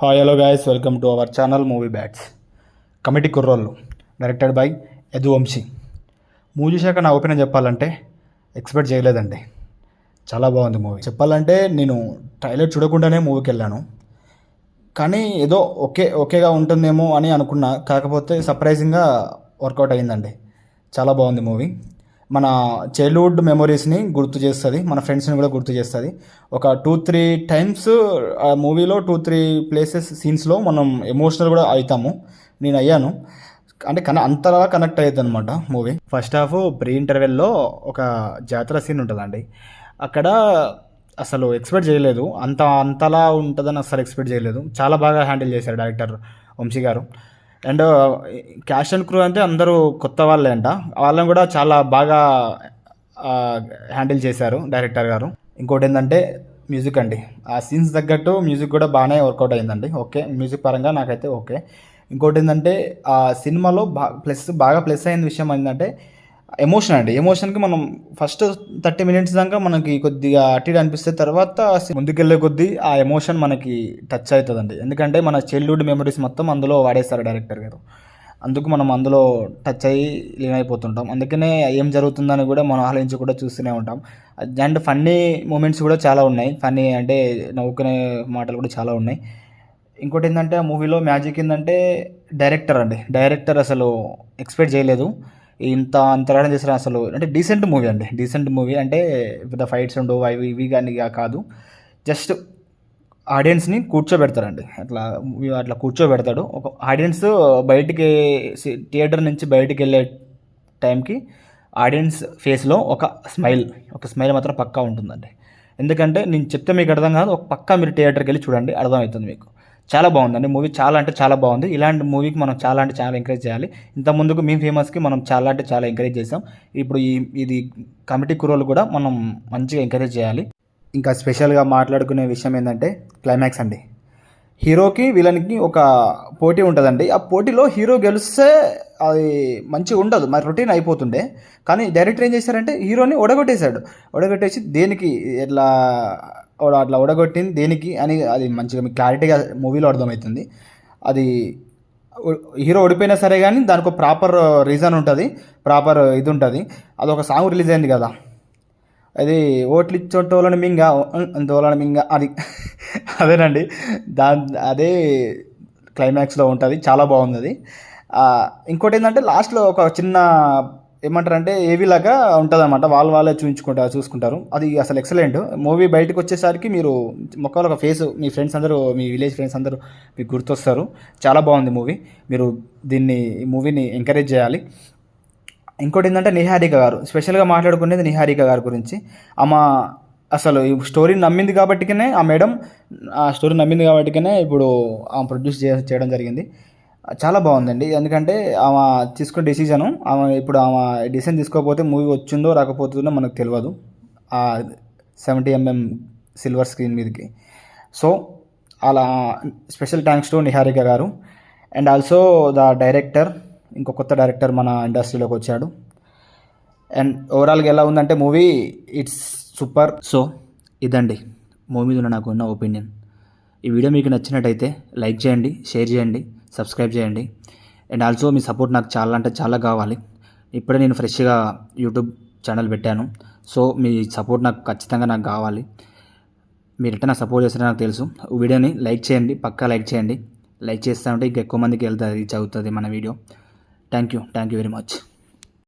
Hi hello guys, welcome to our channel movie bats. Committee Kurrollu directed by Yadu Vamsi. Movie చూశాక నా opinion చెప్పాలంటే expect చేయలేదండి. చాలా బాగుంది మూవీ. చెప్పాలంటే నేను ట్రైలర్ చూడకుండానే మూవీకి వెళ్ళాను, కానీ ఏదో ఓకేగా ఉంటుందేమో అని అనుకున్నా. కాకపోతే సర్ప్రైజింగ్గా వర్కౌట్ అయ్యిందండి. చాలా బాగుంది మూవీ. మన చైల్డ్హుడ్ మెమొరీస్ని గుర్తు చేస్తుంది, మన ఫ్రెండ్స్ని కూడా గుర్తు చేస్తుంది. ఒక 2-3 టైమ్స్ ఆ మూవీలో 2-3 ప్లేసెస్ సీన్స్లో మనం ఎమోషనల్ కూడా అవుతాము. నేను అయ్యాను. అంటే అంతలా కనెక్ట్ అయ్యేది అనమాట మూవీ. ఫస్ట్ హాఫ్ ప్రీ ఇంటర్వెల్లో ఒక జాతర సీన్ ఉంటుందండి. అక్కడ అసలు ఎక్స్పెక్ట్ చేయలేదు, అంతలా ఉంటుందని అసలు ఎక్స్పెక్ట్ చేయలేదు. చాలా బాగా హ్యాండిల్ చేశారు డైరెక్టర్ వంశీ గారు. అండ్ క్యాష్ అండ్ క్రూ అంటే అందరూ కొత్త వాళ్ళే అంట, వాళ్ళని కూడా చాలా బాగా హ్యాండిల్ చేశారు డైరెక్టర్ గారు. ఇంకోటి ఏంటంటే మ్యూజిక్ అండి. ఆ సీన్స్ తగ్గట్టు మ్యూజిక్ కూడా బాగానే వర్కౌట్ అయిందండి. ఓకే, మ్యూజిక్ పరంగా నాకైతే ఓకే. ఇంకోటి ఏంటంటే ఆ సినిమాలో బాగా ప్లస్ అయిన విషయం ఏంటంటే ఎమోషన్ అండి. ఎమోషన్కి మనం ఫస్ట్ 30 మినిట్స్ దాకా మనకి కొద్దిగా అటు ఇటు అనిపిస్తే, తర్వాత ముందుకెళ్ళే కొద్దీ ఆ ఎమోషన్ మనకి టచ్ అవుతుందండి. ఎందుకంటే మన చైల్డ్హుడ్ మెమరీస్ మొత్తం అందులో వాడేస్తారు డైరెక్టర్ గారు. అందుకు మనం అందులో టచ్ అయ్యి లీన్ అయిపోతుంటాం. అందుకనే ఏం జరుగుతుందని కూడా మనం ఆలోచించి కూడా చూస్తూనే ఉంటాం. అండ్ ఫన్నీ మూమెంట్స్ కూడా చాలా ఉన్నాయి. ఫన్నీ అంటే నవ్వుకునే మాటలు కూడా చాలా ఉన్నాయి. ఇంకోటి ఏంటంటే ఆ మూవీలో మ్యాజిక్ ఏంటంటే డైరెక్టర్ అసలు ఎక్స్పెక్ట్ చేయలేదు అంతరాడం చేసిన. అసలు అంటే డీసెంట్ మూవీ అండి. డీసెంట్ మూవీ అంటే పెద్ద ఫైట్స్ ఉండవు అవి ఇవి కానీ కాదు. జస్ట్ ఆడియన్స్ని కూర్చోబెడతారండి. అట్లా కూర్చోబెడతాడు. ఒక ఆడియన్స్ బయటికి థియేటర్ నుంచి బయటికి వెళ్ళే టైంకి ఆడియన్స్ ఫేస్లో ఒక స్మైల్ మాత్రం పక్కా ఉంటుందండి. ఎందుకంటే నేను చెప్తే మీకు అర్థం కాదు, ఒక పక్కా మీరు థియేటర్కి వెళ్ళి చూడండి, అర్థమవుతుంది మీకు. చాలా బాగుందండి మూవీ. చాలా అంటే చాలా బాగుంది. ఇలాంటి మూవీకి మనం చాలా అంటే చాలా ఎంకరేజ్ చేయాలి. ఇంత ముందుకు మేము ఫేమస్కి మనం చాలా అంటే చాలా ఎంకరేజ్ చేసాం. ఇప్పుడు ఇది కమిటీ కుర్రోలు కూడా మనం మంచిగా ఎంకరేజ్ చేయాలి. ఇంకా స్పెషల్గా మాట్లాడుకునే విషయం ఏంటంటే క్లైమాక్స్ అండి. హీరోకి విలన్కి ఒక పోటీ ఉంటుందండి. ఆ పోటీలో హీరో గెలిస్తే అది మంచిగా ఉండదు, మరి రొటీన్ అయిపోతుండే. కానీ డైరెక్టర్ ఏం చేశారంటే హీరోని ఒడగొట్టేసి దేనికి అట్లా ఒడగొట్టింది దేనికి అని అది మంచిగా మీకు క్లారిటీగా మూవీలో అర్థమవుతుంది. అది హీరో ఓడిపోయినా సరే కానీ దానికి ఒక ప్రాపర్ రీజన్ ఉంటుంది, ప్రాపర్ ఇది ఉంటుంది. అదొక సాంగ్ రిలీజ్ అయింది కదా, అది ఓట్లు ఇచ్చోటోళ్ళని మింగ అది అదేనండి. అదే క్లైమాక్స్లో ఉంటుంది. చాలా బాగుంది అది. ఇంకోటి ఏంటంటే లాస్ట్లో ఒక చిన్న ఏమంటారంటే ఏవీలాగా ఉంటుంది అన్నమాట. వాళ్ళే చూసుకుంటారు. అది అసలు ఎక్సలెంట్ మూవీ. బయటకు వచ్చేసరికి మీరు మొక్కలో ఒక ఫేస్, మీ ఫ్రెండ్స్ అందరూ, మీ విలేజ్ ఫ్రెండ్స్ అందరూ మీకు గుర్తొస్తారు. చాలా బాగుంది మూవీ. మీరు ఈ మూవీని ఎంకరేజ్ చేయాలి. ఇంకోటి ఏంటంటే నిహారిక గారు, స్పెషల్గా మాట్లాడుకునేది నిహారిక గారి గురించి. ఆమె అసలు ఈ స్టోరీని నమ్మింది కాబట్టికనే ఆ మేడం ఇప్పుడు ఆమె ప్రొడ్యూస్ చేయడం జరిగింది. చాలా బాగుందండి. ఎందుకంటే ఆమె తీసుకున్న డెసిజను, ఆమె డెసిజన్ తీసుకోకపోతే మూవీ వచ్చిందో రాకపోతుందో మనకు తెలియదు ఆ 70mm సిల్వర్ స్క్రీన్ మీదకి. సో అలా స్పెషల్ థ్యాంక్స్ టు నిహారిక గారు. అండ్ ఆల్సో ద డైరెక్టర్, ఇంకో కొత్త డైరెక్టర్ మన ఇండస్ట్రీలోకి వచ్చాడు. అండ్ ఓవరాల్గా ఎలా ఉందంటే మూవీ ఇట్స్ సూపర్. సో ఇదండి మూవీ మీద నాకు ఉన్న ఒపీనియన్. ఈ వీడియో మీకు నచ్చినట్టయితే లైక్ చేయండి, షేర్ చేయండి, సబ్స్క్రైబ్ చేయండి. అండ్ ఆల్సో మీ సపోర్ట్ నాకు చాలా అంటే చాలా కావాలి. ఇప్పుడే నేను ఫ్రెష్గా యూట్యూబ్ ఛానల్ పెట్టాను. సో మీ సపోర్ట్ నాకు ఖచ్చితంగా నాకు కావాలి. మీరు ఎట్లా నాకు సపోర్ట్ చేస్తారో నాకు తెలుసు. వీడియోని లైక్ చేయండి, పక్కా లైక్ చేయండి. లైక్ చేస్తూ ఉంటే ఇంకా ఎక్కువ మందికి రీచ్ అవుతుంది మన video. Thank you very much.